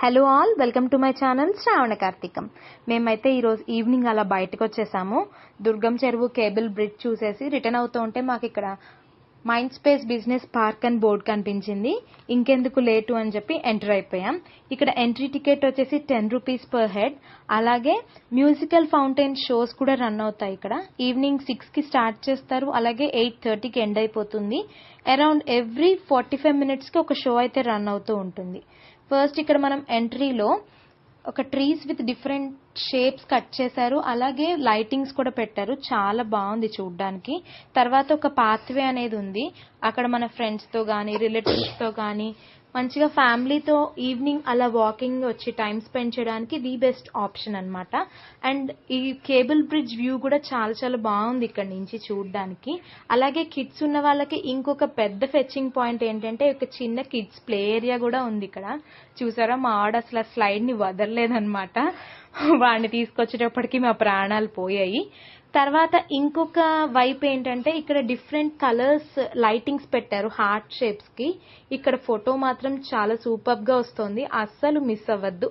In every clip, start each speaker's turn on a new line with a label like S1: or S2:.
S1: Hello all, welcome to my channel Shravana Karthikam. మేమైతే ఈరోజు evening అలా బయటకు వచ్చేసాము. దుర్గం చెరువు కేబుల్ బ్రిడ్జ్ చూసేసి రిటర్న్ అవుతూ ఉంటే మాకు ఇక్కడ మైండ్ స్పేస్ బిజినెస్ పార్క్ అని బోర్డు కనిపించింది. ఇంకెందుకు లేటు అని చెప్పి ఎంటర్ అయిపోయాం. ఇక్కడ ఎంట్రీ టికెట్ వచ్చేసి 10 రూపీస్ పర్ హెడ్. అలాగే మ్యూజికల్ ఫౌంటైన్ షోస్ కూడా రన్ అవుతాయి. ఇక్కడ ఈవినింగ్ 6కి స్టార్ట్ చేస్తారు, అలాగే 8:30కి ఎండ్ అయిపోతుంది. అరౌండ్ ఎవ్రీ 45 మినిట్స్కి ఒక షో అయితే రన్ అవుతూ ఉంటుంది. ఫస్ట్ ఇక్కడ మనం ఎంట్రీలో ఒక trees with different shapes cut చేశారు, అలాగే లైటింగ్స్ కూడా పెట్టారు. చాలా బాగుంది చూడ్డానికి. తర్వాత ఒక పాత్వే అనేది ఉంది. అక్కడ మన ఫ్రెండ్స్తో కానీ రిలేటివ్స్తో కానీ మంచిగా ఫ్యామిలీతో ఈవినింగ్ అలా వాకింగ్ వచ్చి టైం స్పెండ్ చేయడానికి ది బెస్ట్ ఆప్షన్ అనమాట. అండ్ ఈ కేబుల్ బ్రిడ్జ్ వ్యూ కూడా చాలా చాలా బాగుంది ఇక్కడ నుంచి చూడడానికి. అలాగే కిడ్స్ ఉన్న వాళ్ళకి ఇంకొక పెద్ద ఫెచ్చింగ్ పాయింట్ ఏంటంటే ఒక చిన్న కిడ్స్ ప్లే ఏరియా కూడా ఉంది ఇక్కడ. చూసారా, మా ఆడ అసలు ఆ స్లైడ్ని వదలలేదనమాట. వాడిని తీసుకొచ్చేటప్పటికి మా ప్రాణాలు పోయాయి. తర్వాత ఇంకొక వైపు ఏంటంటే ఇక్కడ డిఫరెంట్ కలర్స్ లైటింగ్స్ పెట్టారు హార్ట్ షేప్స్ కి. ఇక్కడ ఫోటో మాత్రం చాలా సూపర్ గా వస్తుంది, అస్సలు మిస్ అవ్వద్దు.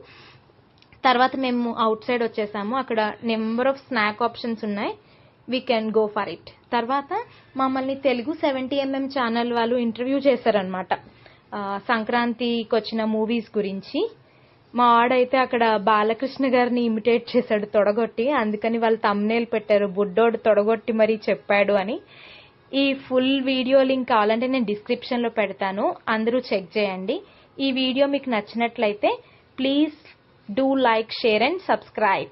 S1: తర్వాత మేము అవుట్ సైడ్ వచ్చేసాము. అక్కడ నెంబర్ ఆఫ్ స్నాక్ ఆప్షన్స్ ఉన్నాయి, we can go for it. తర్వాత మమ్మల్ని తెలుగు 70mm ఛానల్ వాళ్ళు ఇంటర్వ్యూ చేశారనమాట సంక్రాంతికి వచ్చిన మూవీస్ గురించి. మా ఆడైతే అక్కడ బాలకృష్ణ గారిని ఇమిటేట్ చేశాడు తొడగొట్టి, అందుకని వాళ్ళు థంబ్నెయిల్ పెట్టారు బుడ్డోడు తొడగొట్టి మరీ చెప్పాడు అని. ఈ ఫుల్ వీడియో లింక్ కావాలంటే నేను డిస్క్రిప్షన్లో పెడతాను, అందరూ చెక్ చేయండి. ఈ వీడియో మీకు నచ్చినట్లయితే please do like, share and subscribe.